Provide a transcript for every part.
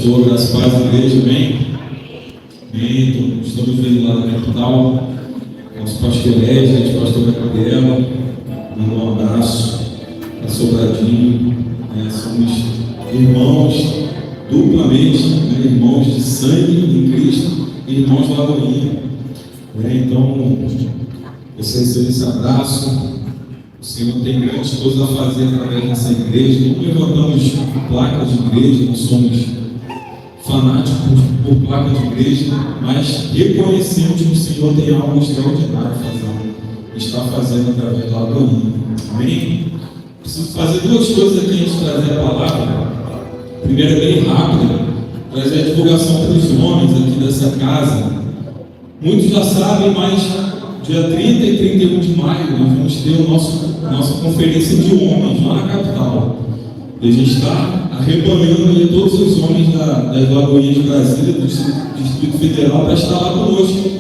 Senhor, das paz da igreja, amém? Amém. Então, estamos vindo lá da capital, nosso pastor Ed, pastor Gabriela, um abraço, a Sobradinho, somos irmãos duplamente, irmãos de sangue em Cristo e irmãos da Lagoinha. Então, você recebe esse abraço. O Senhor tem grandes coisas a fazer através dessa igreja. Não levantamos placas de igreja, não somos fanáticos por placas de igreja, mas reconhecemos que o Senhor tem algo extraordinário a fazer, está fazendo através da Lagoinha. Amém? Preciso fazer duas coisas aqui antes de trazer a palavra. A primeira é bem rápida, trazer a divulgação para os homens aqui dessa casa. Muitos já sabem, mas dia 30 e 31 de maio nós vamos ter nossa conferência de homens lá na capital. E a gente está arrebanhando ali todos os homens das Lagoinhas de Brasília, do Distrito Federal, para estar lá conosco.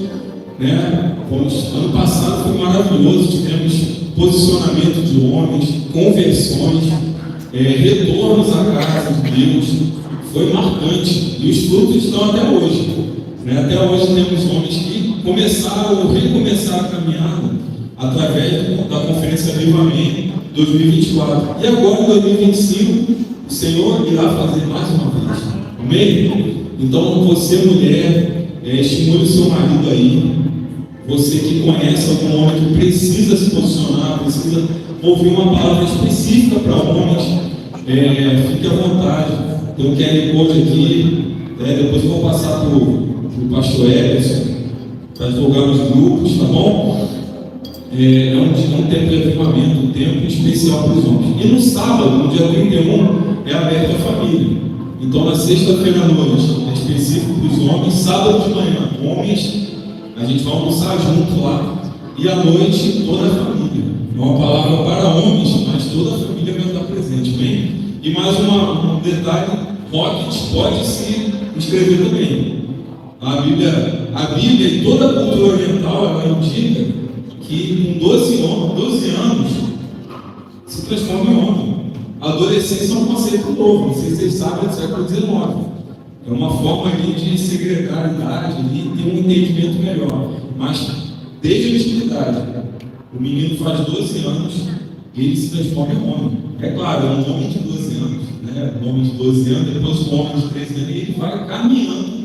Ano passado foi maravilhoso, tivemos posicionamento de homens, conversões, retornos à casa de Deus. Foi marcante e os frutos estão até hoje. Até hoje temos homens que recomeçaram a caminhada através da Conferência Viva Amém 2024. E agora, em 2025, o Senhor irá fazer mais uma vez. Amém? Então, você, mulher, estimule o seu marido aí. Você que conhece algum homem que precisa se posicionar, precisa ouvir uma palavra específica para homens, fique à vontade. Tem um QR Code aqui, depois eu vou passar para o pastor Everson para divulgar nos grupos, tá bom? É um tempo de avivamento, um tempo especial para os homens. E no sábado, no dia 31, é aberto à família. Então, na sexta-feira à noite, é específico para os homens. Sábado de manhã, homens, a gente vai almoçar junto lá. E à noite, toda a família. É uma palavra para homens, mas toda a família vai estar presente, bem? E mais um detalhe, Rocket pode se inscrever também. A Bíblia e toda a cultura oriental, ela indica que com 12 anos se transforma em homem. A adolescência é um conceito novo, não sei se vocês sabem, do século XIX. É uma forma ali de segregar a idade e ter um entendimento melhor. Mas desde a antiguidade, o menino faz 12 anos e ele se transforma em homem. É claro, é um homem de 12 anos, um homem de 12 anos, depois um homem de 13 anos, e ele vai caminhando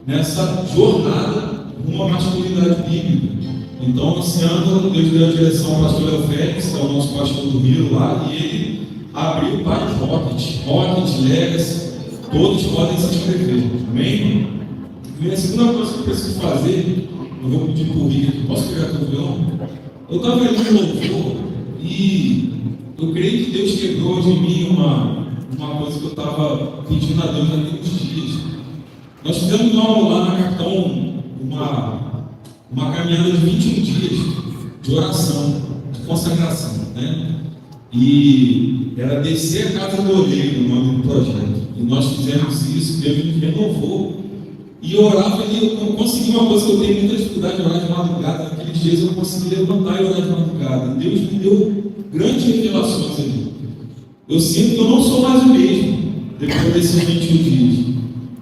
nessa jornada rumo à masculinidade bíblica. Então, esse ano, Deus deu a direção ao pastor Félix, que é o nosso pastor do Rio lá, e ele abriu vários Rocket, Legacy, todos podem se inscrever. Amém? E a segunda coisa que eu preciso fazer, eu vou pedir para o Rick, posso pegar teu violão? Eu estava ali no louvor e eu creio que Deus quebrou de mim uma coisa que eu estava pedindo a Deus há muitos dias. Nós fizemos lá na capital uma caminhada de 21 dias de oração, de consagração, E era descer a casa do olheiro, o nome do projeto. E nós fizemos isso, Deus me renovou. E eu orava ali, eu consegui uma coisa que eu tenho muita dificuldade de orar de madrugada. Naqueles dias eu consegui levantar e orar de madrugada. Deus me deu grandes revelações ali. Eu sinto que eu não sou mais o mesmo depois desses 21 dias.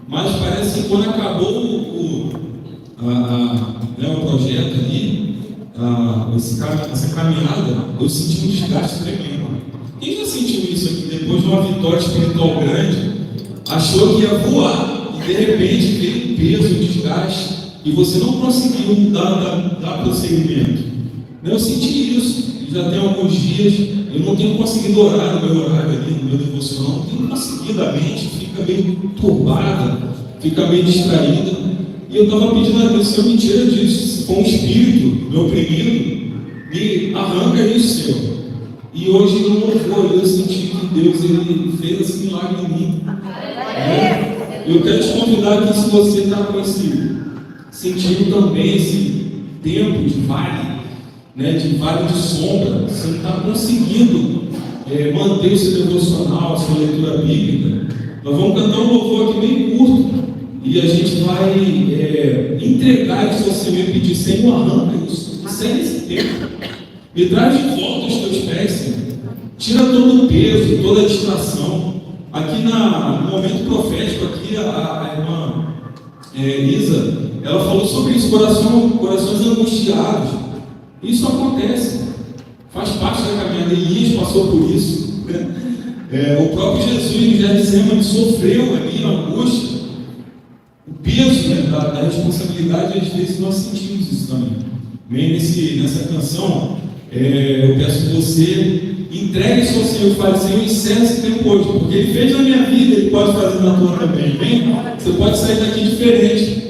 Mas parece que quando acabou o projeto ali, essa caminhada, eu senti um desgaste tremendo. Quem já sentiu isso aqui depois de uma vitória espiritual grande, achou que ia voar e de repente veio peso, desgaste e você não conseguiu dar prosseguimento? Eu senti isso, já tem alguns dias, eu não tenho conseguido orar no meu horário ali, no meu devocional, não tenho conseguido, a mente fica meio turbada, fica meio distraída. E eu estava pedindo a Deus, Senhor, me tira disso. Se for um espírito me oprimindo, me arranca isso, Senhor. E hoje no louvor eu senti que Deus ele fez esse milagre em mim. Eu quero te convidar aqui, se você está sentindo também esse tempo de vale, de sombra, você não está conseguindo manter o seu devocional, a sua leitura bíblica. Nós vamos cantar um louvor aqui bem curto. E a gente vai entregar isso ao Senhor e pedir, Senhor, arranca isso, segue esse tempo, me traz de volta os teus pés, Senhor. Tira todo o peso, toda a distração. Aqui no momento profético, aqui dia a irmã Isa, ela falou sobre isso, corações angustiados. Isso acontece, faz parte da caminhada. Elias passou por isso, né? O próprio Jesus em Getsemane sofreu ali a angústia, o peso, né, da responsabilidade. Às vezes nós sentimos isso também. Nessa canção, eu peço que você entregue isso ao Senhor e fale: Senhor, encerra esse tempo hoje, porque Ele fez na minha vida, Ele pode fazer na tua também. Bem, você pode sair daqui diferente.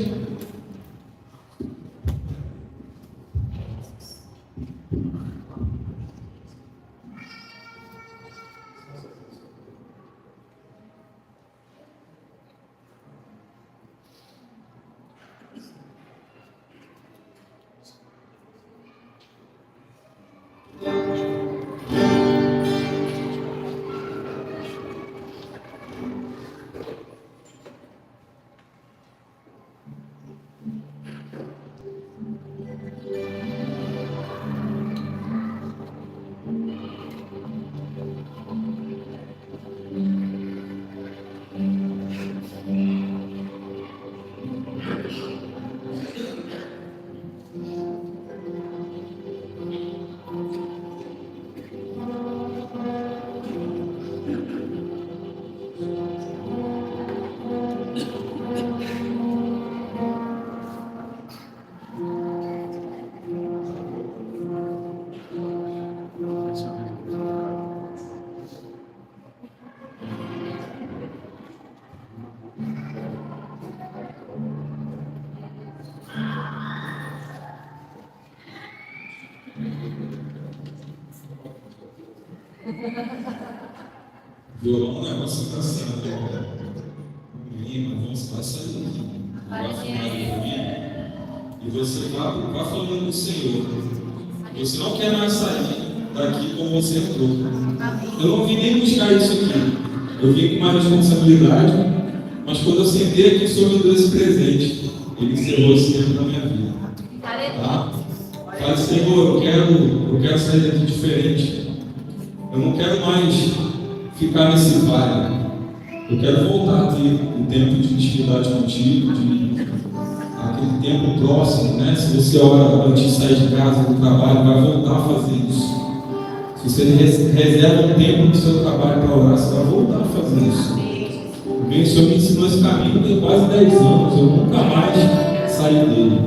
Violão é um negócio engraçado. Menina, vamos passar aí. Vai falando comigo. E você vai falando com o Senhor. Você não quer mais sair daqui como você entrou. Eu não vim nem buscar isso aqui. Eu vim com uma responsabilidade. Mas quando eu sentei aqui, o Senhor me deu esse presente. Ele encerrou esse tempo da minha vida. Tá? Fale: Senhor, eu quero sair daqui diferente. Eu não quero mais ficar nesse vale. Eu quero voltar a ter um tempo de intimidade contigo, aquele tempo próximo, né? Se você ora antes de sair de casa, do trabalho, vai voltar a fazer isso. Se você reserva um tempo do seu trabalho para orar, você vai voltar a fazer isso. O Senhor me ensinou esse caminho tem quase 10 anos, eu nunca mais saí dele.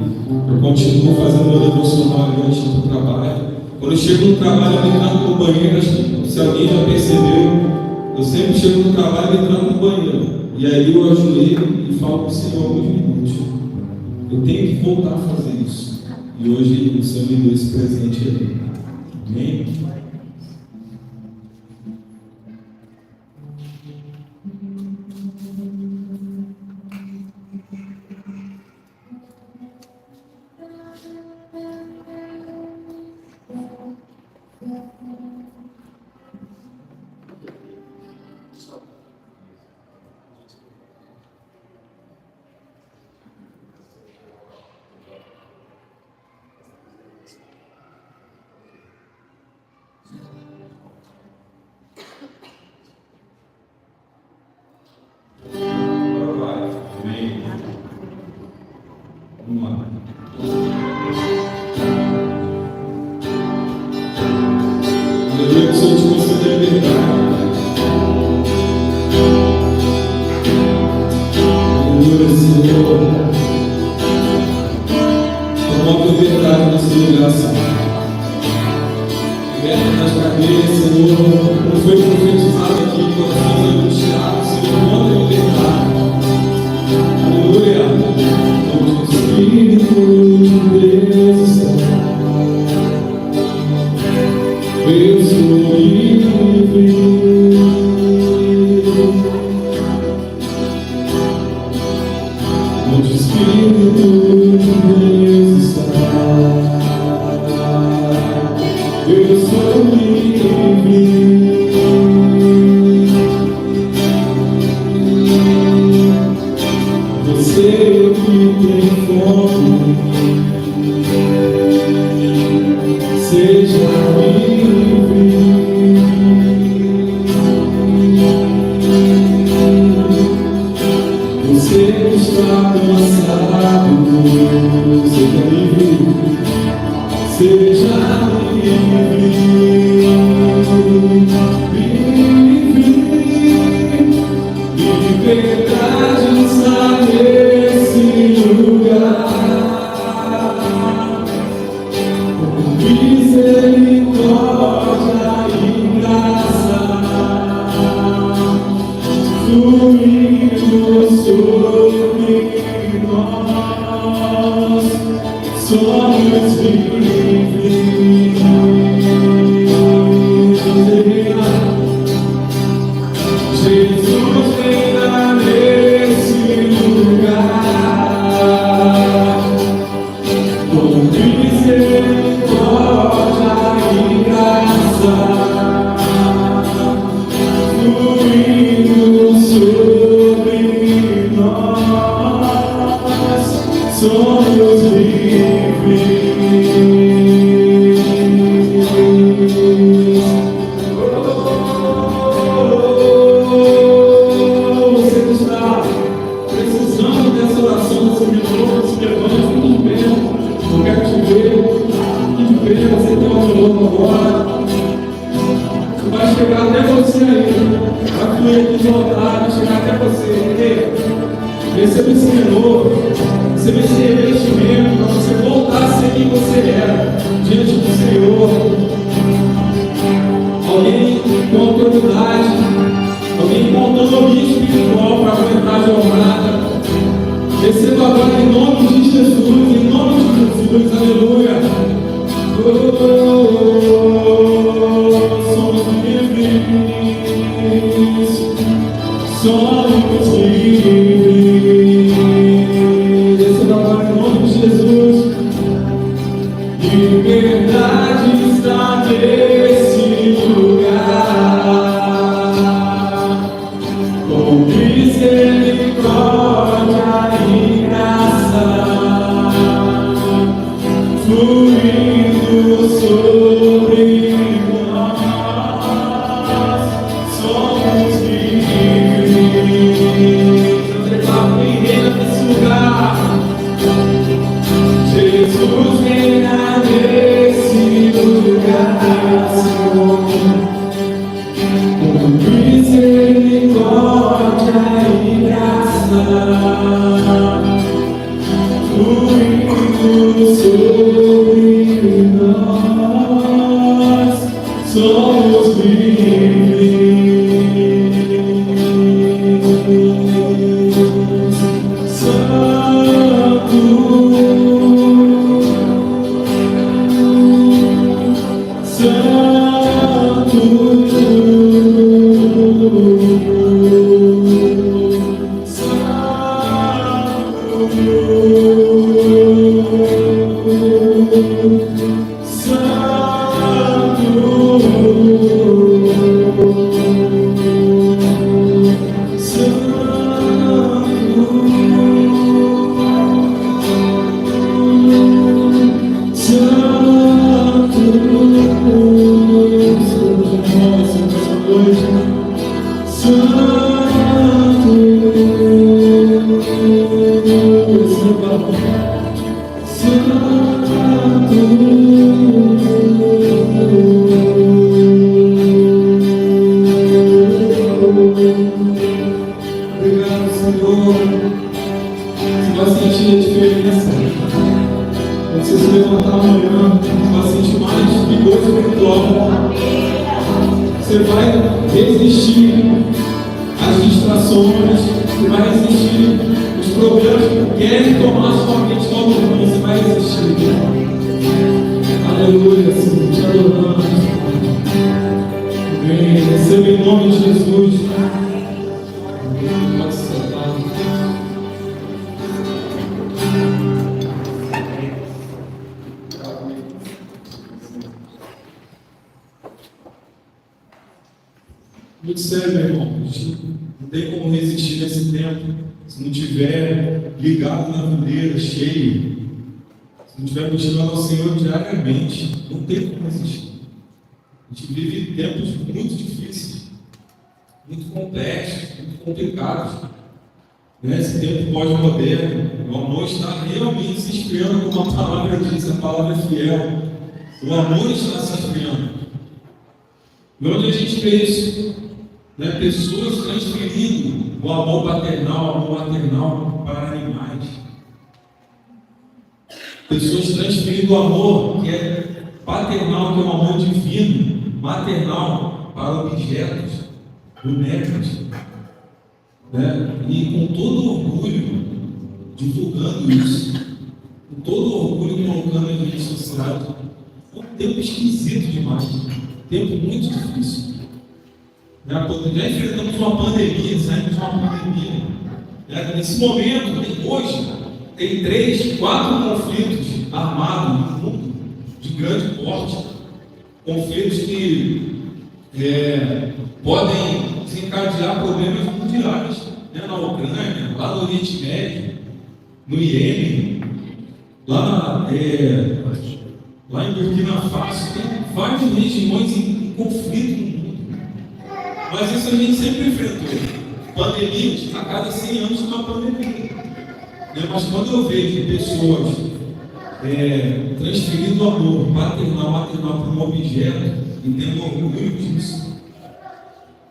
Eu continuo fazendo meu devocional antes do trabalho. Quando eu chego no trabalho, eu entro no banheiro. Se alguém já percebeu, eu sempre chego no trabalho entrando no banheiro. E aí eu ajoelho e falo para o Senhor alguns minutos. Eu tenho que voltar a fazer isso. E hoje o Senhor me deu esse presente aí. Amém? Você que está cansado, seja livre, seja livre, liberdade está nesse lugar. Misericórdia e graça fluindo sobre nós, somos livres. Jesus reina nesse lugar, com misericórdia e graça fluindo sobre nós, somos livres. Você que está precisando dessa oração, desse renovo, se levante, fique de pé. Eu quero te ver. Fique de pé, você tem um renovo agora. Vai chegar até você aí, vai fluir aqui de vontade, vai chegar até você. Receba esse renovo, receba esse revestimento para você voltar a ser quem você era diante do Senhor. Alguém com autoridade, alguém com autonomia espiritual para aguentar a jornada. Receba agora em nome de Jesus, em nome de Jesus, aleluia. Somos livres, somos livres. Receba agora em nome de Jesus. Liberdade está nesse lugar, com misericórdia e graça fluindo sobre nós, somos livres. Eu declaro que reina nesse lugar. Jesus reina nesse lugar, com misericórdia e graça fluindo sobre nós, somos livres. Obrigado, Senhor. Você vai sentir a diferença. Quando você se levantar amanhã, você vai sentir mais vigor espiritual. Você vai resistir às distrações, você vai resistir os problemas que querem tomar sua mente logo no você vai resistir. Aleluia, Senhor, te adoramos. Amém. Receba em nome de Jesus. Pode se sentar. Muito sério, meu irmão. A gente não tem como resistir nesse tempo se não tiver ligado na videira, cheio. Se não tiver buscando ao Senhor diariamente, não tem como resistir. A gente vive tempos muito difíceis, muito complexos, muito complicados. Nesse tempo pós-moderno, o amor está realmente se esfriando, como a palavra diz, a palavra é fiel. O amor está se esfriando. E onde a gente vê isso? Né? Pessoas transferindo o amor paternal, o amor maternal para animais. Pessoas transferindo o amor que é paternal, que é um amor divino, maternal para objetos, bonecos. Né? E com todo orgulho, divulgando isso, com todo orgulho, colocando nas redes sociais. É um tempo esquisito demais, um tempo muito difícil. Já enfrentamos uma pandemia, saímos de uma pandemia. Nesse momento, hoje, tem 3, 4 conflitos armados no mundo, de grande porte, conflitos que podem desencadear problemas mundiais, né? Na Ucrânia, lá no Oriente Médio, no Iêmen, lá em Burkina Faso, tem várias regiões em conflito no mundo. Mas isso a gente sempre enfrentou. Pandemias, a cada 100 anos uma pandemia. Mas quando eu vejo pessoas transferindo o amor maternal para um objeto e tendo orgulho disso,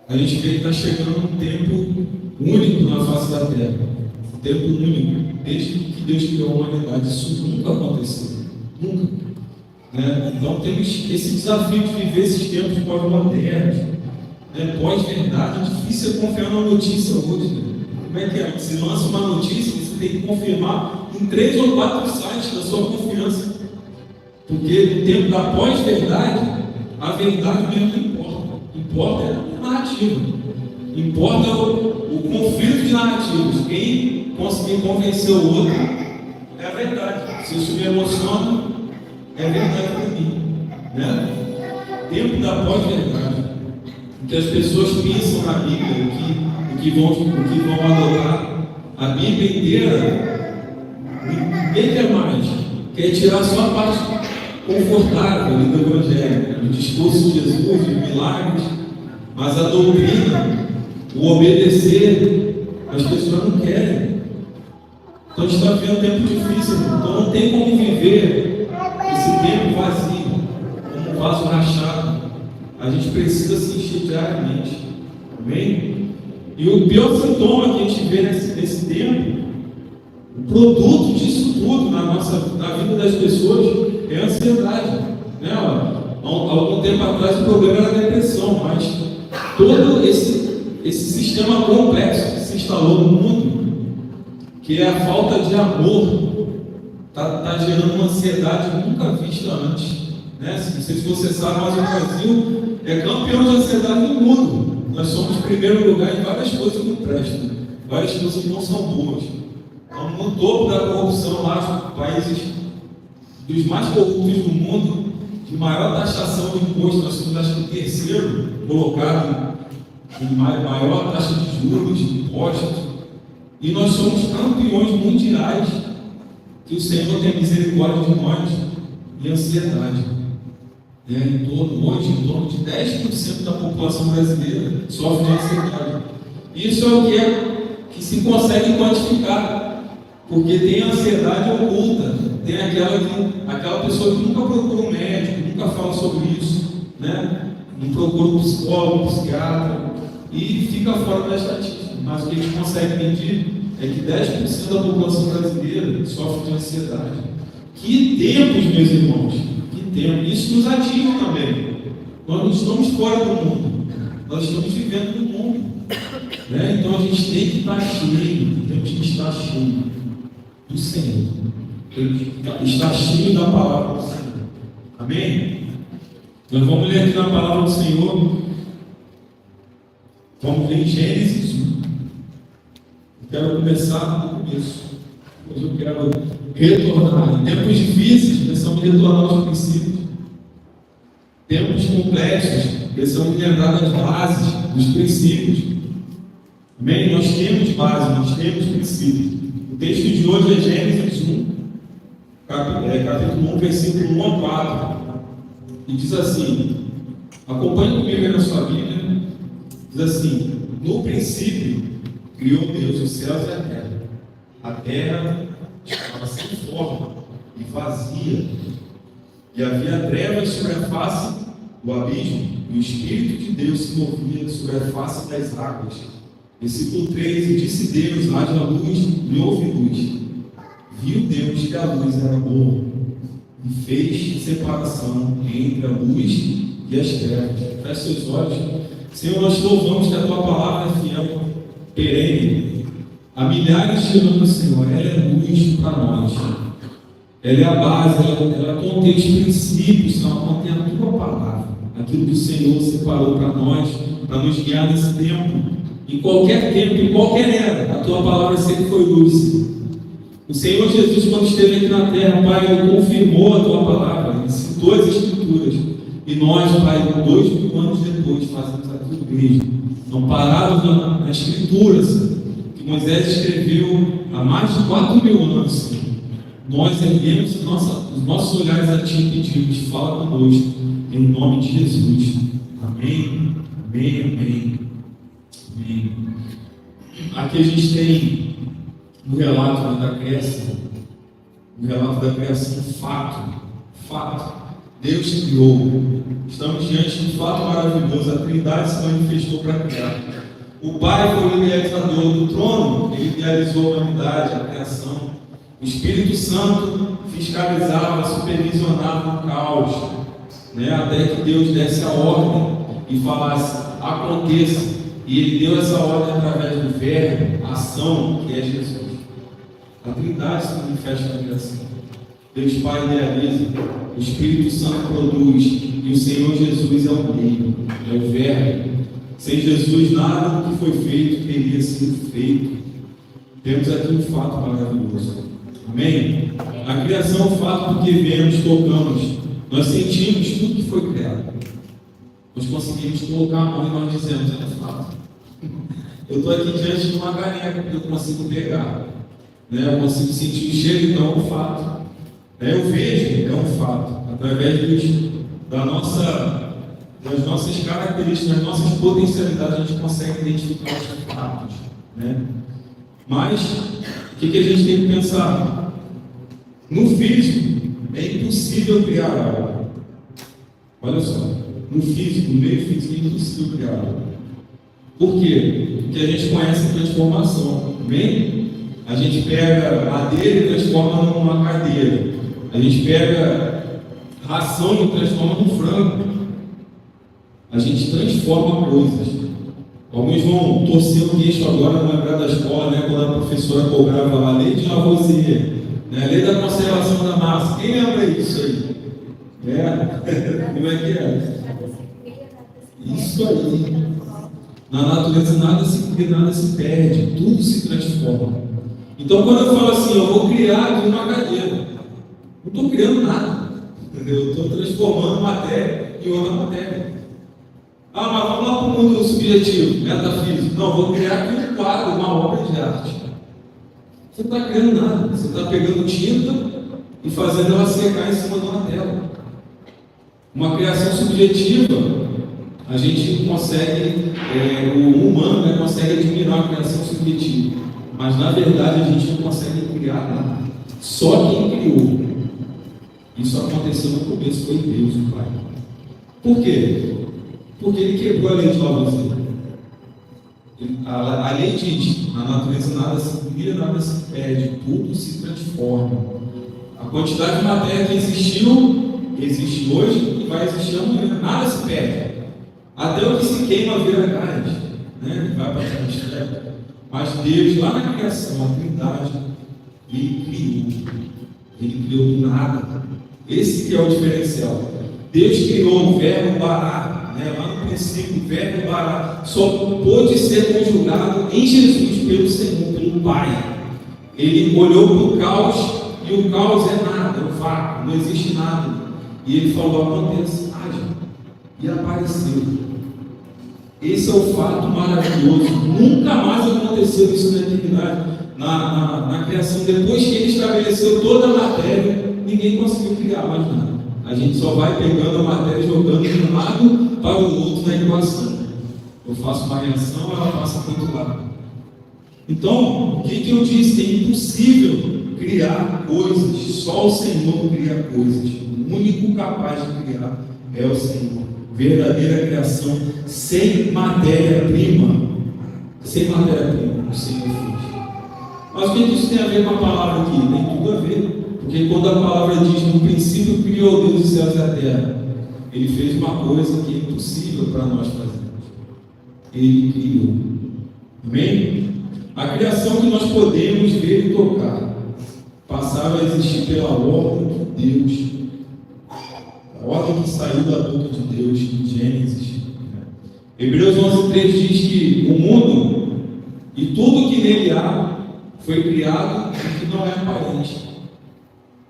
a gente vê que está chegando um tempo único na face da Terra. Um tempo único. Desde que Deus criou a humanidade, isso nunca aconteceu. Nunca. Então temos esse desafio de viver esses tempos pós-modernos. Pós-verdade, é difícil confiar na notícia hoje. Né? Como é que é? Você lança uma notícia, você tem que confirmar em 3 ou 4 sites da sua confiança. Porque no tempo da pós-verdade, a verdade mesmo não importa. Importa é a narrativa. Importa o conflito de narrativas. Quem conseguir convencer o outro é a verdade. Se isso me emociona, é verdade para mim. Tempo da pós-verdade. Que as pessoas pensam na Bíblia, o que vão adotar. A Bíblia inteira, ninguém quer mais, quer tirar só a parte confortável do Evangelho, do discurso de Jesus, de milagres, mas a doutrina, o obedecer, as pessoas não querem. Então a gente está vivendo um tempo difícil, então não tem como viver esse tempo vazio, como um vaso rachado. A gente precisa se encher diariamente. Amém? E o pior sintoma que a gente vê nesse tempo, o produto disso tudo na vida das pessoas é a ansiedade. Há algum tempo atrás o problema era a depressão, mas todo esse sistema complexo que se instalou no mundo, que é a falta de amor, está gerando uma ansiedade nunca vista antes. Não sei se você sabe, mas o Brasil é campeão de ansiedade no mundo. Nós somos em primeiro lugar em várias coisas que não prestam, várias coisas que não são boas. Estamos no topo da corrupção lá, os países dos mais corruptos do mundo, de maior taxação de imposto. Nós somos, acho que, o terceiro colocado em maior taxa de juros, de impostos. E nós somos campeões mundiais, que o Senhor tem misericórdia de nós, e ansiedade. Hoje, em torno de 10% da população brasileira sofre de ansiedade. Isso é o que se consegue quantificar, porque tem ansiedade oculta, tem aquela pessoa que nunca procura um médico, nunca fala sobre isso, não procura um psicólogo, um psiquiatra, e fica fora da estatística. Mas o que a gente consegue medir é que 10% da população brasileira sofre de ansiedade. Que tempos, meus irmãos! Isso nos atinge também. Nós não estamos fora do mundo, nós estamos vivendo no mundo. Então a gente tem que estar cheio, temos que estar cheio do Senhor, temos que estar cheio da palavra do Senhor. Amém? Nós vamos ler aqui na palavra do Senhor, vamos ler Gênesis 1. Eu quero começar do começo, mas eu quero retornar. Em tempos difíceis, precisamos retornar aos princípios. Tempos complexos, precisamos lembrar das bases, dos princípios. Amém? Nós temos base, nós temos princípios. O texto de hoje é Gênesis 1, capítulo 1, versículo 1 a 4. E diz assim, acompanhe comigo aí na sua Bíblia. Diz assim: no princípio criou Deus os céus e a terra. A terra estava sem forma e vazia, e havia trevas sobre a face do abismo, e o Espírito de Deus se movia sobre a face das águas. Versículo 13: e disse Deus: haja luz, e houve luz. Viu Deus que a luz era boa, e fez separação entre a luz e as trevas. Feche seus olhos. Senhor, nós louvamos que a Tua palavra é fiel, perene. Há milhares de anos, Senhor, ela é luz para nós. Ela é a base, ela contém os princípios, ela contém a Tua palavra, aquilo que o Senhor separou para nós, para nos guiar nesse tempo. Em qualquer tempo, em qualquer era, a Tua palavra sempre foi luz. O Senhor Jesus, quando esteve aqui na terra, Pai, Ele confirmou a Tua palavra, Ele citou as Escrituras. E nós, Pai, 2000 anos depois, fazemos aquilo mesmo. Não parados na Escrituras, que Moisés escreveu há mais de 4000 anos, Senhor. Nós erguemos os nossos olhares a Ti e pedimos: fala conosco, em nome de Jesus. Amém, amém, amém, amém. Aqui a gente tem no relato da criação, fato. Deus criou. Estamos diante de um fato maravilhoso. A Trindade se manifestou para criar. O Pai foi o idealizador do trono, Ele idealizou a humanidade, a criação. O Espírito Santo fiscalizava, supervisionava o caos, até que Deus desse a ordem e falasse: aconteça. E Ele deu essa ordem através do verbo, a ação, que é Jesus. A Trindade se manifesta na criação. Deus Pai idealiza, o Espírito Santo produz, e o Senhor Jesus é o meio, é o verbo. Sem Jesus, nada do que foi feito teria sido feito. Temos aqui um fato maravilhoso. Amém? A criação é um fato porque vemos, tocamos, nós sentimos tudo que foi criado. Nós conseguimos colocar a mão e nós dizemos: é um fato. Eu estou aqui diante de uma caneca que eu consigo pegar, eu consigo sentir o cheiro, então é um fato. Eu vejo, é um fato. Através das nossas características, das nossas potencialidades, a gente consegue identificar os fatos. Mas, o que a gente tem que pensar? No físico, é impossível criar algo. Olha só, no físico, no meio físico, é impossível criar algo. Por quê? Porque a gente conhece a transformação. Bem? A gente pega madeira e transforma numa cadeira. A gente pega ração e transforma num frango. A gente transforma coisas. Alguns vão torcer o queixo agora, não lembrar da escola, quando a professora cobrava a lei de Lavoisier, a lei da conservação da massa. Quem lembra disso aí? Como é que é? Isso aí. Na natureza nada se cria, nada se perde, tudo se transforma. Então, quando eu falo assim, eu vou criar aqui uma cadeira, não estou criando nada, entendeu? Eu estou transformando matéria em outra matéria. Mas vamos lá para o mundo subjetivo, metafísico. Não, vou criar aqui um quadro, uma obra de arte. Você não está criando nada, você está pegando tinta e fazendo ela secar em cima de uma tela. Uma criação subjetiva, a gente consegue, o humano consegue admirar a criação subjetiva, mas na verdade a gente não consegue criar nada. Só quem criou. Isso aconteceu no começo, foi Deus, o Pai. Por quê? Porque Ele quebrou a lei de Lavoisier. A lei diz: na natureza nada se cria, nada se perde, tudo se transforma. A quantidade de matéria que existiu, existe hoje e vai existir amanhã. Nada se perde. Até o que se queima vira gás, vai para a atmosfera. Mas Deus, lá na criação, a Trindade, Ele criou do nada. Esse que é o diferencial. Deus criou o verbo bará, lá no princípio, o verbo bará só pôde ser conjugado em Jesus pelo Senhor, pelo Pai. Ele olhou para o caos, e o caos é nada, é um vácuo, não existe nada. E Ele falou: aconteça, haja. E apareceu. Esse é o fato maravilhoso. Nunca mais aconteceu isso na eternidade. Na criação, depois que Ele estabeleceu toda a matéria, ninguém conseguiu criar mais nada. A gente só vai pegando a matéria e jogando de um lado para o outro na equação. Eu faço uma reação, ela passa para o outro lado. Então, o que eu disse? É impossível criar coisas, só o Senhor cria coisas. O único capaz de criar é o Senhor. Verdadeira criação, sem matéria-prima. Sem matéria-prima, o Senhor fez. Mas o que isso tem a ver com a palavra aqui? Tem tudo a ver. Porque quando a palavra diz, no princípio criou Deus os céus e a terra, Ele fez uma coisa que é impossível para nós fazermos. Ele criou. Amém? A criação que nós podemos ver e tocar passava a existir pela ordem de Deus. A ordem que saiu da boca de Deus em Gênesis. Hebreus 11:3 diz que o mundo e tudo que nele há foi criado e que não é aparente.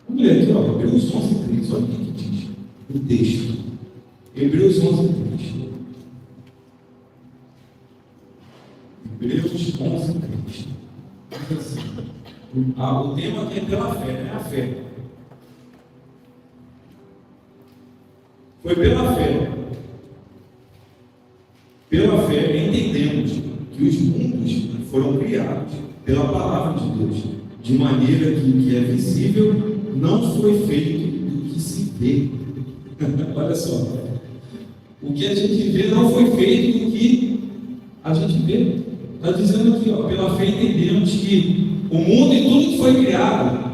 Vamos ler aqui, ó, Hebreus 11:3, olha o que diz o texto. Hebreus 11:3. Hebreus 11:3. Assim. O tema aqui é pela fé, né? A fé. Foi pela fé. Pela fé entendemos que os mundos foram criados pela palavra de Deus, de maneira que o que é visível não foi feito do que se vê. Olha só. O que a gente vê não foi feito do que a gente vê. Está dizendo aqui, ó, pela fé entendemos que o mundo e tudo que foi criado,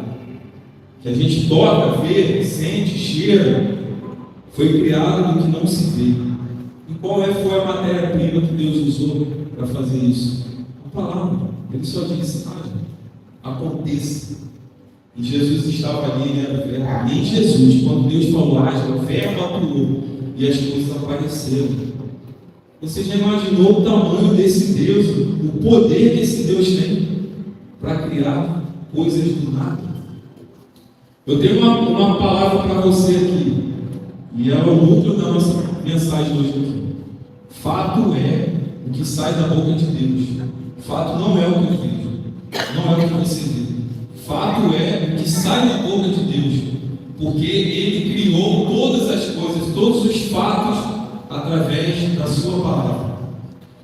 que a gente toca, vê, sente, cheira, foi criado do que não se vê. E qual foi a matéria-prima que Deus usou para fazer isso? A palavra. Ele só disse, aconteça. E Jesus estava ali, ele era o verbo. E em Jesus, quando Deus falou, o verbo atuou e as coisas apareceram. Você já imaginou o tamanho desse Deus, o poder que esse Deus tem para criar coisas do nada? Eu tenho uma palavra para você aqui, e é o núcleo da nossa mensagem hoje aqui. Fato é o que sai da boca de Deus. Fato não é o que eu vejo, não é o que você vê. Fato é o que sai da boca de Deus, porque Ele criou todas as coisas, todos os fatos através da sua palavra.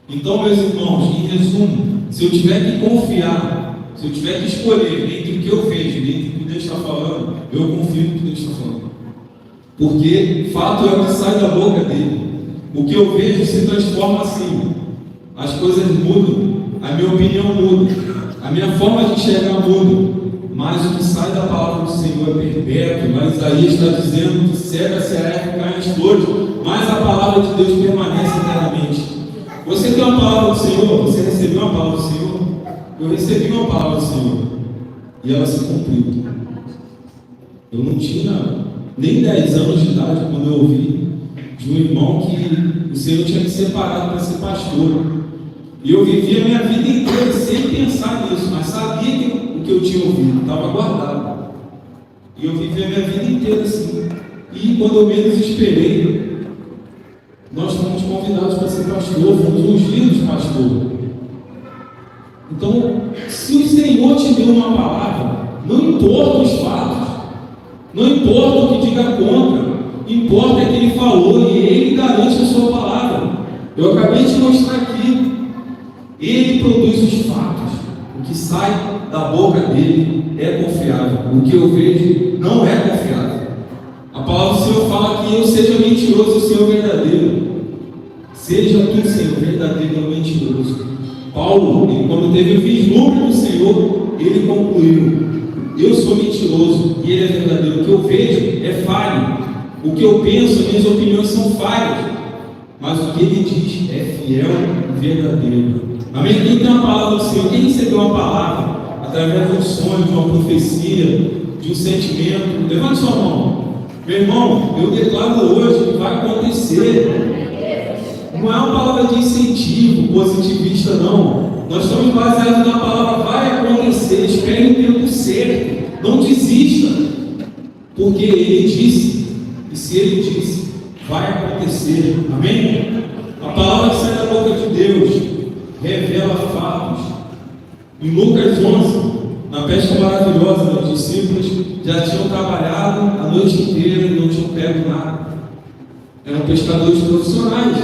Então, meus irmãos, em resumo, se eu tiver que confiar, se eu tiver que escolher entre o que eu vejo e entre o que Deus está falando, eu confio no que Deus está falando. Porque fato é o que sai da boca dele. O que eu vejo se transforma assim. As coisas mudam, a minha opinião muda, a minha forma de enxergar muda. Mas o que sai da palavra do Senhor é perpétuo. Mas Isaías está dizendo que cega-se a erva e cai as flores, mas a palavra de Deus permanece eternamente. Você tem uma palavra do Senhor? Você recebeu uma palavra do Senhor? Eu recebi uma palavra do Senhor e ela se cumpriu. Eu não tinha nem 10 anos de idade quando eu ouvi de um irmão que o Senhor tinha me separado para ser pastor. E eu vivia a minha vida inteira sem pensar nisso, mas sabia que o que eu tinha ouvido estava guardado. E eu vivia a minha vida inteira assim. E quando eu menos esperei, nós fomos convidados para ser pastor, fomos ungidos pastor. Então, se o Senhor te deu uma palavra, não importa os fatos, não importa o que diga contra, importa que Ele falou e Ele garante a sua palavra. Eu acabei de mostrar aqui, Ele produz os fatos, o que sai da boca dele é confiável, o que eu vejo não é confiável. A palavra do Senhor fala que eu seja mentiroso e o Senhor verdadeiro. Seja tu, Senhor, verdadeiro ou mentiroso. Paulo, quando teve o vislumbre do Senhor, ele concluiu: eu sou mentiroso e ele é verdadeiro. O que eu vejo é falho. O que eu penso, minhas opiniões são falhas. Mas o que ele diz é fiel e verdadeiro. Amém? Quem tem uma palavra do Senhor, quem recebeu uma palavra através de um sonho, de uma profecia, de um sentimento, levante sua mão. Meu irmão, eu declaro hoje que vai acontecer. Não é uma palavra de incentivo positivista, não. Nós estamos baseados na palavra vai acontecer. Espere o tempo certo. Não desista. Porque Ele disse. E se Ele disse, vai acontecer. Amém? A palavra que sai da boca de Deus revela fatos. Em Lucas 11, na pesca maravilhosa, os discípulos já tinham trabalhado a noite inteira e não tinham pego nada. Eram pescadores profissionais.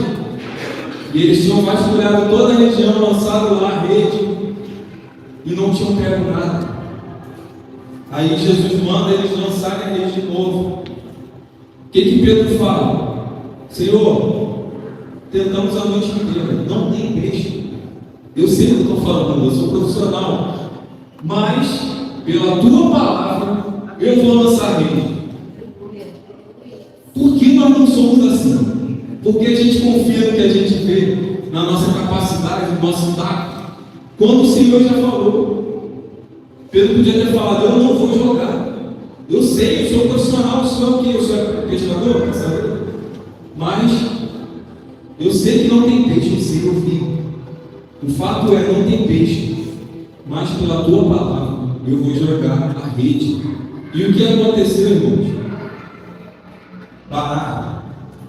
E eles tinham vasculhado toda a região, lançado lá a rede. e não tinham pego nada. Aí Jesus manda eles lançarem a rede de novo. O que Pedro fala? Senhor, tentamos a noite inteira, não tem peixe. Eu sei o que eu estou falando, eu sou profissional, mas pela tua palavra eu vou lançar a rede. Por que nós não somos assim? Porque a gente confia no que a gente vê, na nossa capacidade, no nosso tato, quando o Senhor já falou. Pedro podia ter falado: eu não vou jogar, eu sei, eu sou profissional, o senhor é o quê? O senhor é pescador? Mas eu sei que não tem peixe, eu sei, eu vi. O fato é, não tem peixe, mas pela tua palavra eu vou jogar a rede. E o que aconteceu, irmãos?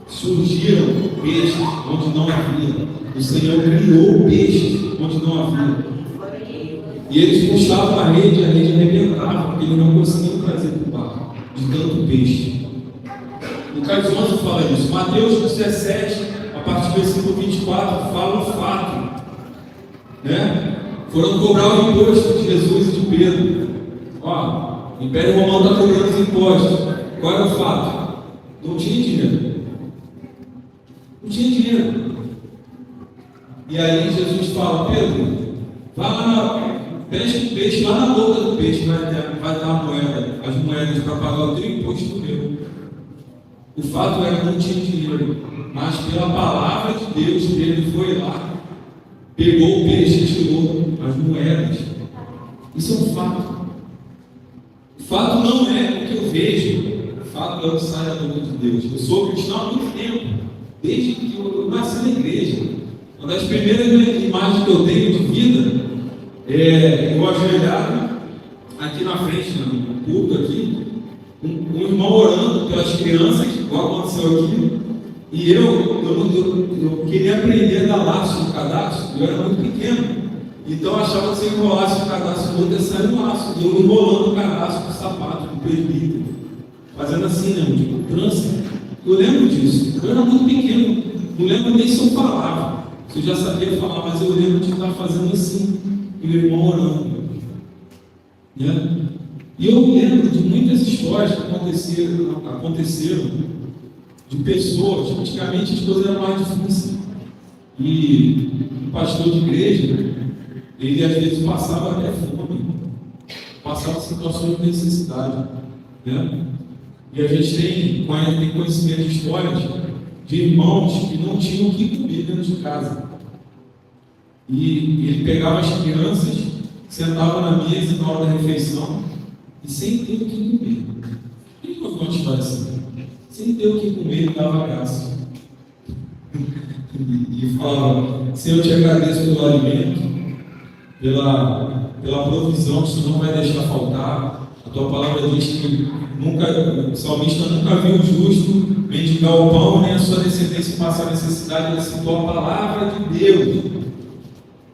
Surgiram peixes onde não havia. O Senhor criou peixes onde não havia. E eles puxavam a rede arrebentava, porque eles não conseguiam trazer para o barco de tanto peixe. Lucas 11 fala isso. Mateus 17, a partir do versículo 24, fala o fato, né? Foram cobrar o imposto de Jesus e de Pedro. Ó, o Império Romano está cobrando os impostos. Qual é o fato? Não tinha dinheiro. Não tinha dinheiro. E aí Jesus fala: Pedro, vai lá, pesca o peixe, lá na boca do peixe vai dar a moeda, as moedas para pagar o teu imposto meu. O fato é que não tinha dinheiro, mas pela palavra de Deus, Pedro foi lá, pegou o peixe e tirou as moedas. Isso é um fato. O fato não é o que eu vejo, o fato é o que sai da boca de Deus. Eu sou cristão há muito tempo, desde que eu nasci na igreja. Uma das primeiras imagens que eu tenho de vida é eu ajoelhado aqui na frente, no culto aqui, um irmão orando pelas crianças, igual aconteceu aqui, e eu queria aprender a dar laço no cadastro. Eu era muito pequeno, então eu achava que se eu enrolasse o cadastro no outro ia sair um laço, e eu enrolando o cadastro com o sapato, com o presbítero, fazendo assim, né, tipo trança. Eu lembro disso. Eu era muito pequeno, não lembro nem se eu falava, se eu já sabia falar, mas eu lembro de estar fazendo assim, e o irmão orando, né? E eu lembro de muitas histórias que aconteceram de pessoas. Antigamente as coisas eram mais difíceis, e o pastor de igreja, ele às vezes passava até fome, passava situações de necessidade, né? E a gente tem conhecimento de histórias de irmãos que não tinham o que comer dentro de casa. E ele pegava as crianças, sentava na mesa na hora da refeição, e sem ter o que comer. Por que nós vamos fazer assim? Sem ter o que comer, ele dava graça. E falava: Senhor, eu te agradeço pelo alimento, pela provisão, que o Senhor não vai deixar faltar. A tua palavra diz que o salmista nunca viu o justo mendigar o pão, nem a sua descendência passar necessidade. Ele citou a palavra de Deus.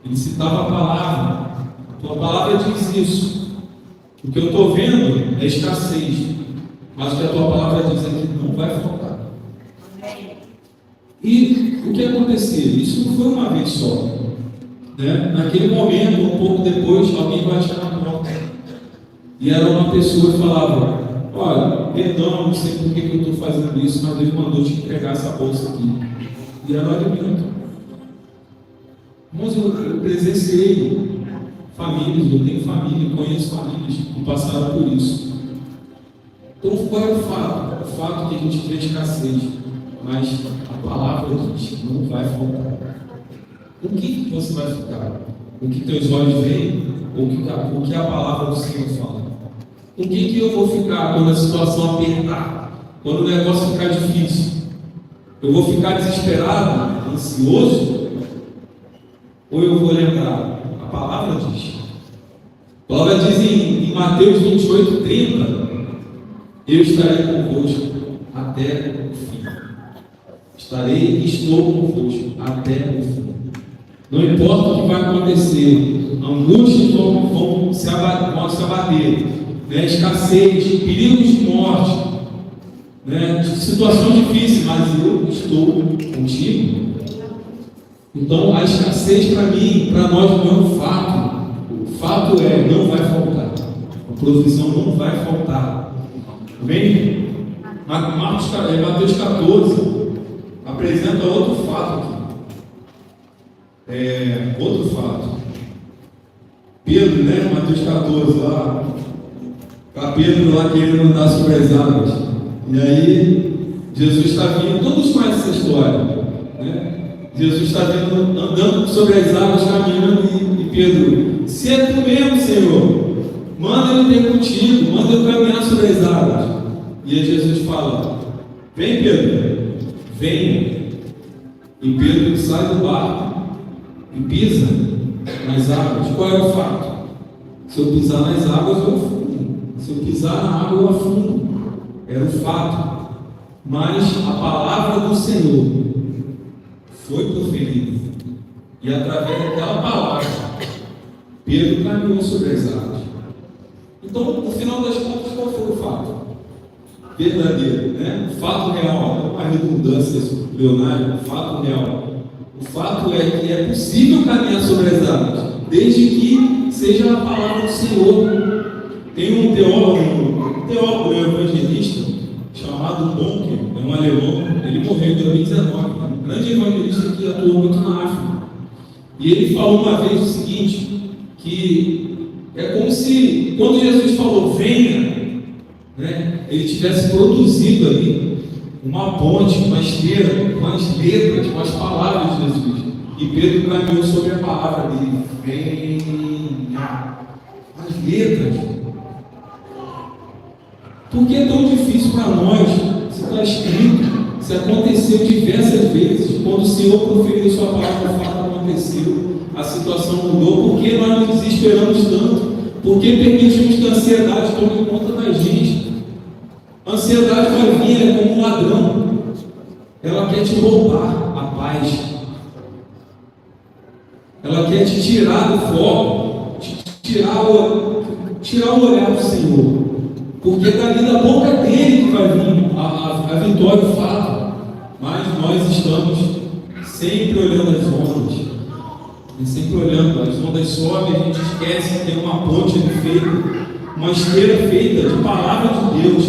Ele citava a palavra. A tua palavra diz isso. O que eu estou vendo é escassez, mas o que a tua palavra diz é que não vai faltar. E o que aconteceu? Isso não foi uma vez só, né? Naquele momento, um pouco depois, alguém batia na porta, e era uma pessoa que falava: olha, perdão, não sei por que eu estou fazendo isso, mas Deus mandou te entregar essa bolsa aqui. E era o alimento. Mas eu presenciei famílias, eu tenho família, conheço famílias que passaram por isso. Então, qual é o fato? O fato é que a gente vê escassez, mas a palavra diz que não vai faltar. O que você vai ficar? O que teus olhos veem? O que a palavra do Senhor fala? O que eu vou ficar quando a situação apertar? Quando o negócio ficar difícil? Eu vou ficar desesperado, ansioso? Ou eu vou lembrar? A palavra diz. A palavra diz em Mateus 28:30: eu estarei convosco até o fim. Estarei e estou convosco até o fim. Não importa o que vai acontecer, angústias vão se abater, né? Escassez, perigos de morte, né? Situação difícil, mas eu estou contigo. Então, a escassez para mim, para nós, não é um fato. O fato é, não vai faltar. A provisão não vai faltar. Amém? Mateus 14 apresenta outro fato aqui. Outro fato. Pedro, né? Mateus 14 lá. Está Pedro lá querendo andar sobre as águas. E aí, Jesus está vindo. Todos conhecem essa história, né? Jesus está vindo andando sobre as águas, caminhando. E Pedro, se é tu mesmo, Senhor, manda eu ter contigo, manda eu caminhar sobre as águas. E aí Jesus fala: vem, Pedro, venha. E Pedro sai do barco e pisa nas águas. Qual é o fato? Se eu pisar nas águas, eu afundo. Se eu pisar na água, eu afundo. Era o fato. Mas a palavra do Senhor foi proferida. E através daquela palavra, Pedro caminhou sobre as águas. Então, no final das contas, qual foi o fato? Verdadeiro, né? O fato real, a redundância, Leonardo, o fato real. O fato é que é possível caminhar sobre as águas, desde que seja a palavra do Senhor. Tem um teólogo evangelista, chamado Bonker, é um alemão, ele morreu em 2019, um grande evangelista que atuou muito na África. E ele falou uma vez o seguinte, que é como se, quando Jesus falou, venha, né, ele tivesse produzido ali uma ponte, uma esteira, com as letras, com as palavras de Jesus. E Pedro caminhou sobre a palavra dele. Venha. As letras. Por que é tão difícil para nós? Se está escrito, se aconteceu diversas vezes. Quando o Senhor proferiu sua palavra, o fato aconteceu. A situação mudou. Por que nós nos desesperamos tanto? Por que permitimos que a ansiedade tome conta da gente? A ansiedade vai vir, ela é como um ladrão. Ela quer te roubar a paz. Ela quer te tirar do foco, tirar o olhar do Senhor. Porque dali da boca dele que vai vir a vitória, o fato. Mas nós estamos sempre olhando as ondas. Sempre olhando, as ondas sobem, a gente esquece que tem uma ponte feita, uma esteira feita de palavra de Deus.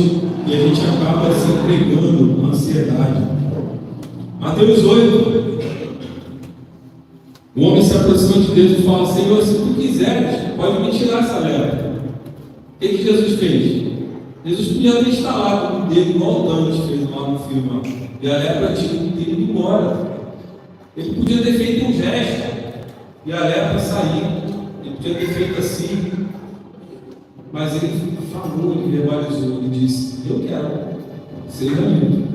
E a gente acaba se entregando à ansiedade. Mateus 8. O homem se aproxima de Deus e fala: Senhor, se tu quiseres, pode me tirar essa lepra. O que Jesus fez? Jesus podia ter instalado o dedo igual o Danos fez lá no filme. E a lepra tinha ido embora. Ele podia ter feito um gesto e a lepra sair. Ele podia ter feito assim. Mas ele falou, ele verbalizou, ele disse: eu quero, seja limpo.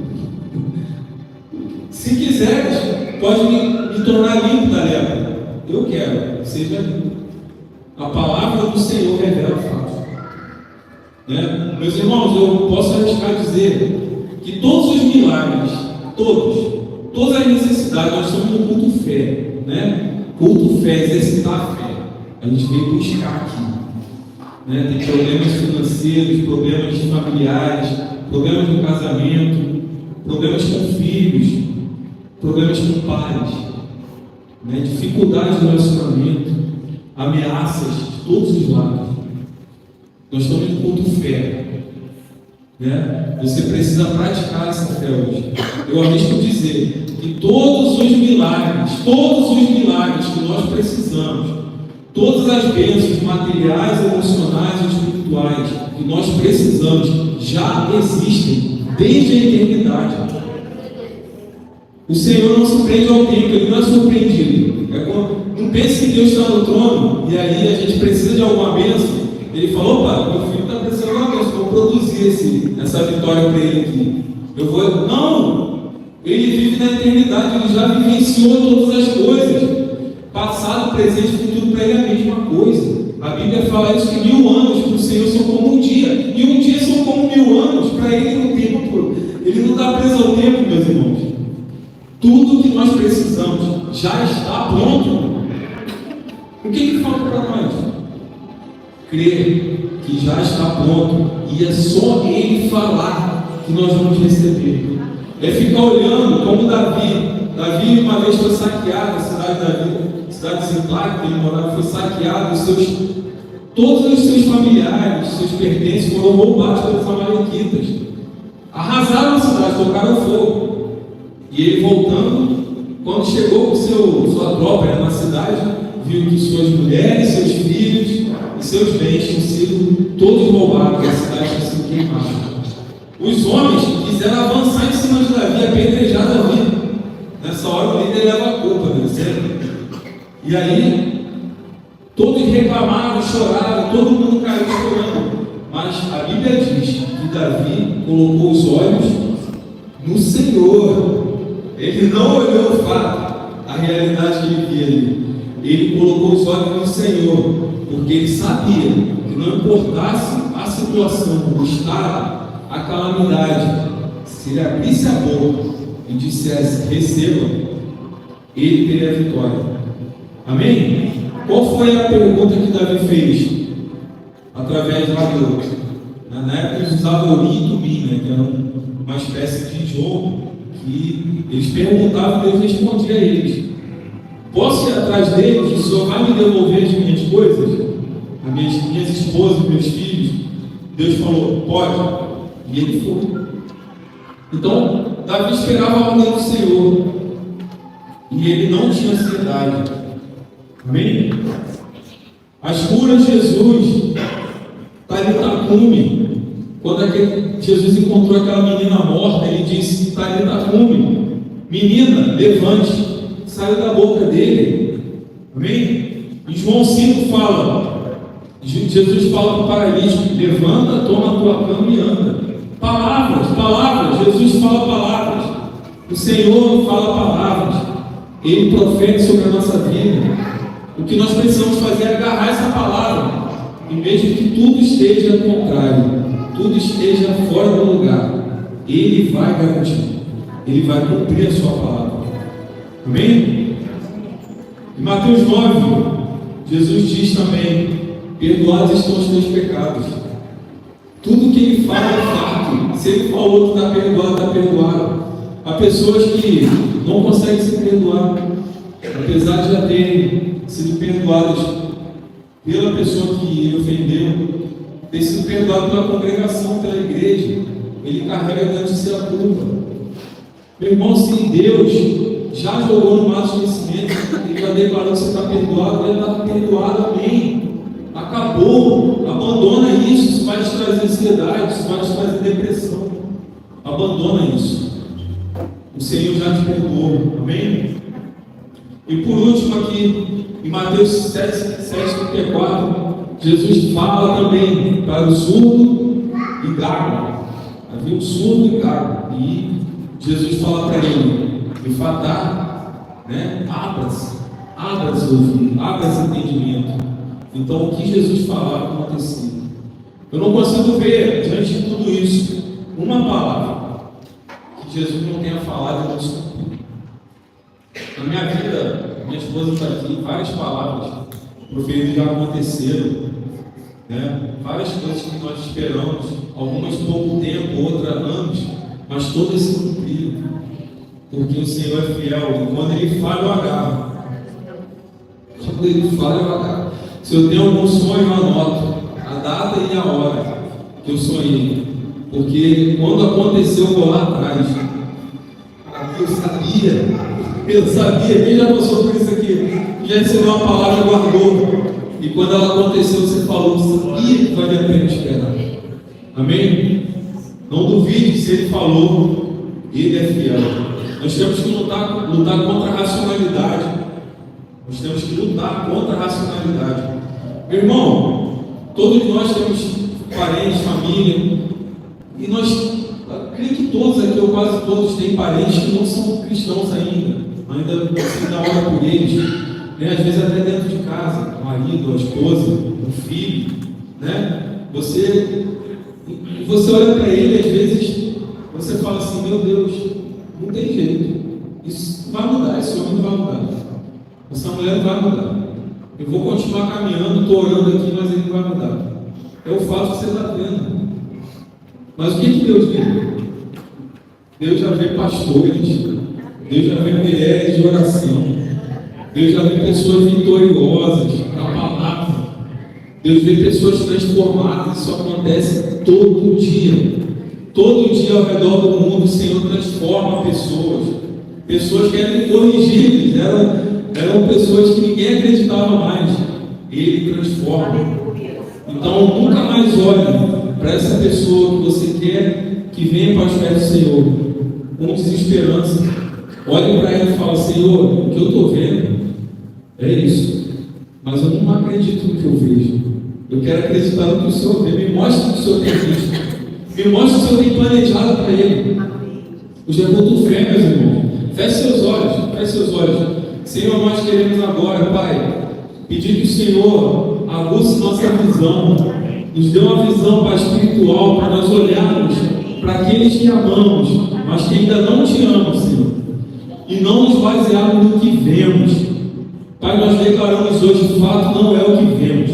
Se quiseres, pode me tornar limpo da lepra. Eu quero, seja limpo. A palavra do Senhor revela o fato. Né? Meus irmãos, eu posso arriscar dizer que todos os milagres, todas as necessidades, nós estamos no culto fé. Né? Culto fé, exercitar a fé. A gente veio buscar aqui. Né? Tem problemas financeiros, problemas familiares, problemas no casamento, problemas com filhos, problemas com pais, né? Dificuldades no relacionamento, ameaças de todos os lados. Nós estamos em culto fé, né? Você precisa praticar essa fé hoje. Eu arrisco dizer que todos os milagres que nós precisamos, todas as bênçãos materiais, emocionais e espirituais que nós precisamos já existem desde a eternidade. O Senhor não se prende ao tempo, Ele não é surpreendido. Não pense que Deus está no trono e aí a gente precisa de alguma bênção. Ele falou: opa, meu filho está precisando de uma bênção, vou produzir essa vitória para ele aqui. Não! Ele vive na eternidade, ele já vivenciou todas as coisas. Passado, presente e futuro para ele é a mesma coisa. A Bíblia fala isso, que 1000 anos para o Senhor são como um dia. E um dia são como 1000 anos para ele no tempo. Ele não está preso ao tempo, meus irmãos. Tudo que nós precisamos já está pronto. O que falta para nós? Crer que já está pronto. E é só Ele falar que nós vamos receber. É ficar olhando como Davi. Davi uma vez foi saqueado, a cidade de Davi, cidade de Ziklag, que ele morava, foi saqueado, os seus Todos os seus familiares, seus pertences foram roubados pelos amalequitas. Arrasaram a cidade, tocaram fogo. E ele voltando, quando chegou com sua tropa na cidade, viu que suas mulheres, seus filhos e seus bens tinham sido todos roubados, e a cidade tinha sido queimada. Os homens quiseram avançar em cima de Davi, apedrejar Davi. Nessa hora o líder leva a culpa, né? Sempre. E aí, todos reclamaram, choraram, todo mundo caiu chorando. Mas a Bíblia diz que Davi colocou os olhos no Senhor. Ele não olhou o fato, a realidade que ele via ali. Ele colocou os olhos no Senhor, porque ele sabia que não importasse a situação, o estado, a calamidade, se ele abrisse a boca e dissesse, receba, ele teria a vitória. Amém? Qual foi a pergunta que Davi fez? Através na época eles usavam Urim e Tumim, né? Que era uma espécie de jogo que eles perguntavam e Deus respondia a eles. Posso ir atrás deles? O Senhor vai me devolver as minhas coisas? As minhas esposas, meus filhos? Deus falou, pode. E ele foi. Então, Davi esperava a ordem do Senhor. E ele não tinha ansiedade. Amém? As curas de Jesus, Talita Cumi. Quando Jesus encontrou aquela menina morta, ele disse, Talita Cumi, menina, levante. Saiu da boca dele. Amém? E João 5 fala, Jesus fala para o paralítico, levanta, toma a tua cama e anda. Palavras, Jesus fala palavras. O Senhor fala palavras. Ele profeta sobre a nossa vida. O que nós precisamos fazer é agarrar essa palavra, e mesmo que tudo esteja contrário, tudo esteja fora do lugar, Ele vai garantir, Ele vai cumprir a sua palavra. Amém? Em Mateus 9, Jesus diz também, perdoados estão os teus pecados. Tudo que Ele fala é fato. Se Ele falou que está perdoado, está perdoado. Há pessoas que não conseguem se perdoar, apesar de já terem sido perdoadas pela pessoa que ele ofendeu, ter sido perdoado pela congregação, pela igreja. Ele carrega dentro de si a culpa. Meu irmão, se Deus já jogou no mar de esquecimento, Ele já declarou que você está perdoado, Ele está perdoado, amém. Acabou, abandona isso, isso vai te trazer ansiedade, isso vai te trazer depressão. Abandona isso. O Senhor já te perdoou, amém? E por último aqui, em Mateus 7,34, Jesus fala também para o surdo e gago. Havia um surdo e gago. E Jesus fala para ele, Efatá, né? Abra-se ouvido, abra-se entendimento. Então o que Jesus falava acontecia. Eu não consigo ver, diante de tudo isso, uma palavra que Jesus não tenha falado e não se cumpriu. Na minha vida, minha esposa está aqui, várias palavras proferidas já aconteceram, né? Várias coisas que nós esperamos, algumas pouco tempo, outras anos, mas todas se cumpriram, porque o Senhor é fiel, e quando Ele fala, eu agarro. Quando Ele fala, eu agarro. Se eu tenho algum sonho, eu anoto a data e a hora que eu sonhei, porque quando aconteceu, eu vou lá atrás. Eu sabia, quem já passou por isso aqui? Já recebeu uma palavra e guardou, e quando ela aconteceu, você falou, sabia que valia a pena esperar. Amém? Não duvide, se Ele falou, Ele é fiel. Nós temos que lutar contra a racionalidade. Nós temos que lutar contra a racionalidade. Meu irmão, todos nós temos parentes, família, e nós, creio que todos aqui, ou quase todos, têm parentes que não são cristãos ainda você dá hora por eles, né? Às vezes até dentro de casa, o marido, a esposa, o filho, né? Você olha para ele, às vezes, você fala assim, meu Deus, não tem jeito, isso vai mudar, esse homem não vai mudar, essa mulher não vai mudar, eu vou continuar caminhando, estou orando aqui, mas ele não vai mudar. É o fato que você está vendo. Mas o que Deus vê? Deus já vê pastores, Deus já vê mulheres de oração, Deus já vê pessoas vitoriosas na palavra, Deus vê pessoas transformadas. Isso acontece todo dia. Todo dia ao redor do mundo o Senhor transforma pessoas. Pessoas que eram incorrigíveis, eram pessoas que ninguém acreditava mais. Ele transforma. Então nunca mais olhe para essa pessoa que você quer que venha para os pés do Senhor com desesperança. Olhe para ele e fala: Senhor, o que eu estou vendo é isso, mas eu não acredito no que eu vejo. Eu quero acreditar no que o Senhor vê. Me mostre o que o Senhor tem visto. Me mostre o que o Senhor tem planejado para ele. Hoje é culto fé, meus irmãos. Feche seus olhos, feche seus olhos. Senhor, nós queremos agora, Pai, pedir que o Senhor aguce nossa visão, nos dê uma visão, Pai, espiritual, para nós olharmos para aqueles que amamos, mas que ainda não te amam, Senhor, e não nos basearmos no que vemos. Pai, nós declaramos hoje: fato não é o que vemos,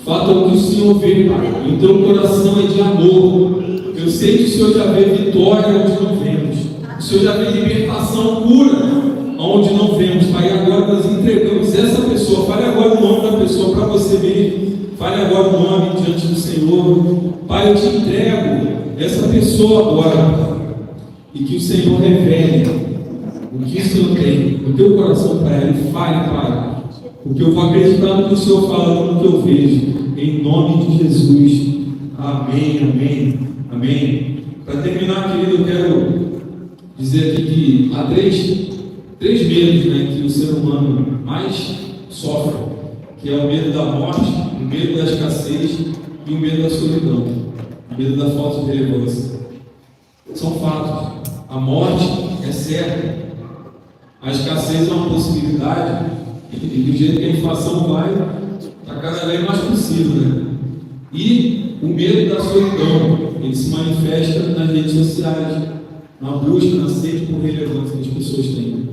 fato é o que o Senhor vê, Pai. E o teu coração é de amor. Eu sei que o Senhor já vê vitória onde não vemos, o Senhor já vê libertação, cura onde não vemos, Pai. E agora nós entregamos essa pessoa. Fale agora o nome da pessoa para você mesmo. Fale agora o nome diante do Senhor. Pai, eu te entrego essa pessoa agora, e que o Senhor revele o que o Senhor tem no teu coração para ela. Fale, Pai, porque eu vou acreditar no que o Senhor fala, no que eu vejo, em nome de Jesus. Amém, amém, amém. Para terminar, querido, eu quero dizer aqui que há três medos, né, que o ser humano mais sofre, que é o medo da morte, o medo da escassez e o medo da solidão, o medo da falta de relevância. São fatos. A morte é certa, a escassez é uma possibilidade, e do jeito que a inflação vai, está cada vez mais possível, né? E o medo da solidão, ele se manifesta nas redes sociais, na busca, na sede por relevância que as pessoas têm.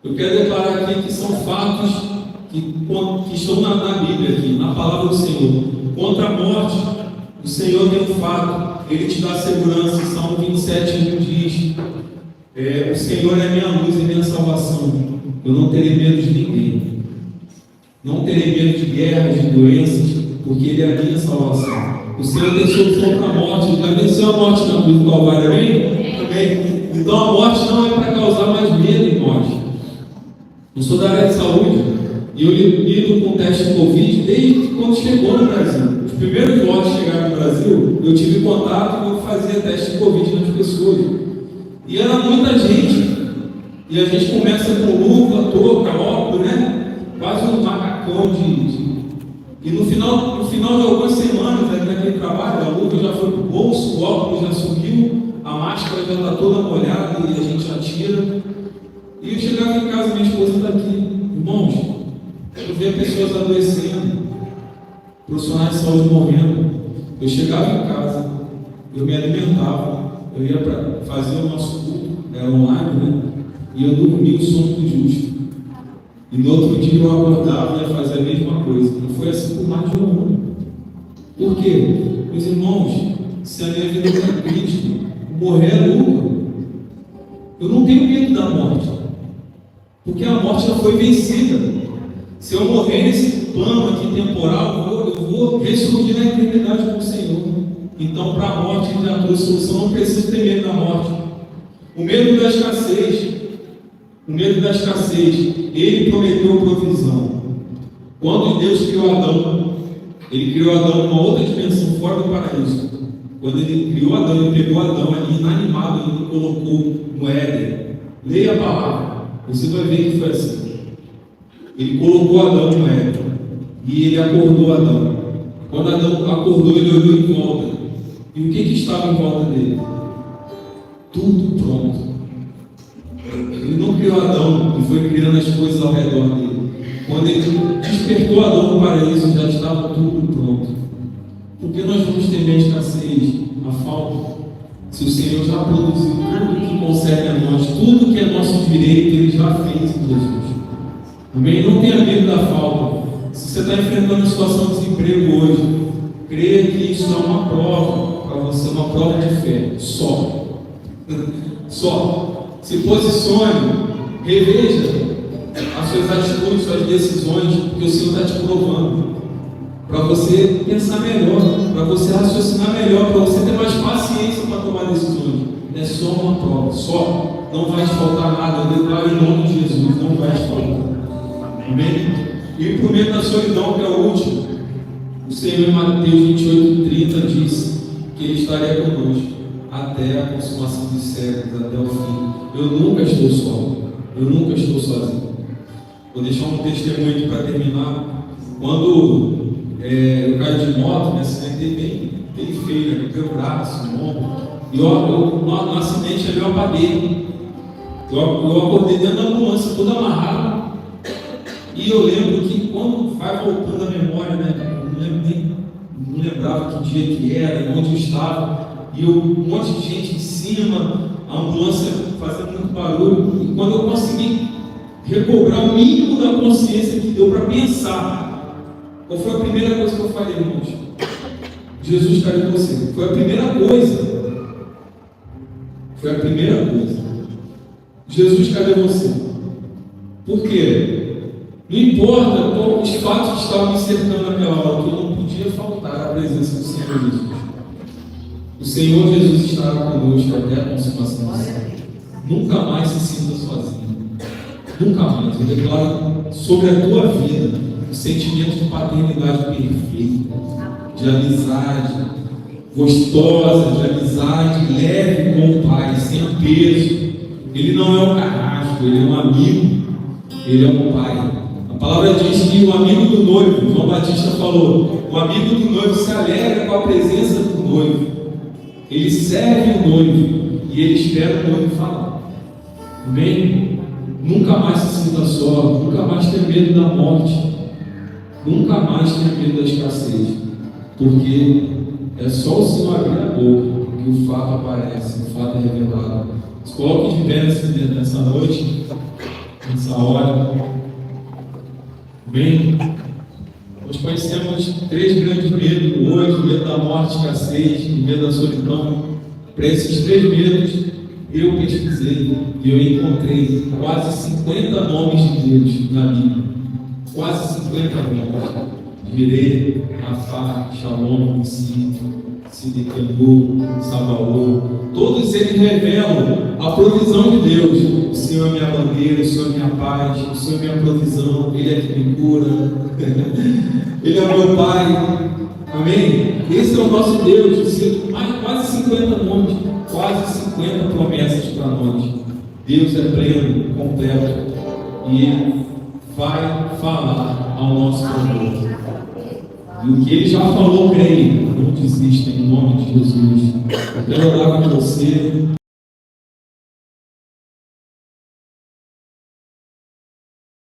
Eu quero declarar aqui que são fatos que estão na Bíblia, aqui, na palavra do Senhor. Contra a morte, o Senhor tem um fato, Ele te dá segurança. Salmo 27:1 diz: o Senhor é minha luz e minha salvação, eu não terei medo de ninguém, não terei medo de guerras, de doenças, porque Ele é a minha salvação. O Senhor tem solução para a morte. Ele já venceu a morte na cruz do Calvário, amém? Então a morte não é para causar mais medo em nós. Eu sou da área de saúde e eu lido com teste de Covid desde quando chegou no Brasil. Os primeiros lotes que chegaram no Brasil, eu tive contato e eu fazia teste de Covid nas pessoas. E era muita gente. E a gente começa com luva, touca, óculos, né? Quase um macacão E no final de algumas semanas, naquele trabalho, a luva já foi para o bolso, o óculos já subiu, a máscara já está toda molhada e a gente já tira. E eu chegava em casa, minha esposa está aqui. Irmãos, eu via pessoas adoecendo, profissionais de saúde morrendo. Eu chegava em casa, eu me alimentava, eu ia para fazer o nosso culto, era online, né? E eu dormia o sono do justo. E no outro dia eu acordava e ia fazer a mesma coisa. Não foi assim por mais de um ano. Por quê? Meus irmãos, se a minha vida é crítica, morrer é lucro. Eu não tenho medo da morte, porque a morte já foi vencida. Se eu morrer nesse plano aqui temporal, eu vou ressurgir na eternidade com o Senhor. Então, para a morte, Ele já trouxe solução. Não preciso ter medo da morte. O medo da escassez. O medo da escassez. Ele prometeu provisão. Quando Deus criou Adão, Ele criou Adão numa outra dimensão, fora do paraíso. Quando Ele criou Adão, Ele pegou Adão ali inanimado e Ele colocou no Éden. Leia a palavra, você vai ver que foi assim. Ele colocou Adão no Éden e Ele acordou Adão. Quando Adão acordou, ele olhou em volta. E o que estava em volta dele? Tudo pronto. Ele não criou Adão e foi criando as coisas ao redor dele. Quando Ele despertou Adão no paraíso, já estava tudo pronto. Por que nós vamos ter a escassez, a falta? Se o Senhor já produziu tudo que concerne a nós, tudo que é nosso direito, Ele já fez em Jesus. Amém? Não tenha medo da falta. Se você está enfrentando uma situação de desemprego hoje, creia que isso é uma prova para você, uma prova de fé. Só. Se posicione, reveja as suas atitudes, suas decisões, porque o Senhor está te provando. para você pensar melhor, para você raciocinar melhor, para você ter mais paciência para tomar decisões. É só uma prova, só. Não vai te faltar nada. Eu declaro em nome de Jesus, não vai te faltar. Amém? E por meio da solidão, que é o último, o Senhor em Mateus 28:30 diz que Ele estaria conosco até a consumação dos séculos, até o fim. Eu nunca estou só, eu nunca estou sozinho. Vou deixar um testemunho aqui para terminar. Quando eu caí de moto, me acidentei bem feio, né? Meu braço, no ombro. E no acidente eu apaguei. Eu acordei dentro da ambulância, todo amarrado. E eu lembro que quando vai voltando a memória, né? Não lembrava que dia que era, onde eu estava. E um monte de gente em cima, a ambulância fazendo muito barulho. E quando eu consegui recobrar o mínimo da consciência que deu para pensar, qual foi a primeira coisa que eu falei, irmãos? Jesus está com você. Foi a primeira coisa. Foi a primeira coisa. Jesus, cadê você? Por quê? Não importa os fatos que estavam me cercando naquela hora, que eu não podia faltar a presença do Senhor Jesus. O Senhor Jesus estará conosco até a consumação do céu. Nunca mais se sinta sozinho. Nunca mais. Eu declaro sobre a tua vida um sentimento de paternidade perfeita, de amizade gostosa, de amizade leve com o Pai, sem peso. Ele não é um carrasco, ele é um amigo, ele é um pai. A palavra diz que o amigo do noivo, João Batista falou, o amigo do noivo se alegra com a presença do noivo. Ele serve o noivo e ele espera o noivo falar. Amém? Nunca mais se sinta só, nunca mais tenha medo da morte, nunca mais tenha medo da escassez, porque é só o Senhor abrir a boca que o fato aparece, o fato é revelado. Se coloque de pé nessa noite, nessa hora. Bem, nós conhecemos 3 grandes medos hoje: o medo da morte, escassez, o medo da solidão. Para esses 3 medos, eu pesquisei e eu encontrei quase 50 nomes de Deus na Bíblia. Quase 50 nomes. Jireh, Rafá, Shalom, Siddiqui, Sabaoth. Todos eles revelam a provisão de Deus. O Senhor é minha bandeira, o Senhor é minha paz, o Senhor é minha provisão, Ele é que me cura. Ele é meu Pai. Amém? Esse é o nosso Deus. Quase 50 nomes, quase 50 promessas para nós. Deus é pleno, completo, e Ele vai falar ao nosso favor. E o que Ele já falou, creio, não desista em nome de Jesus. Eu quero orar com você.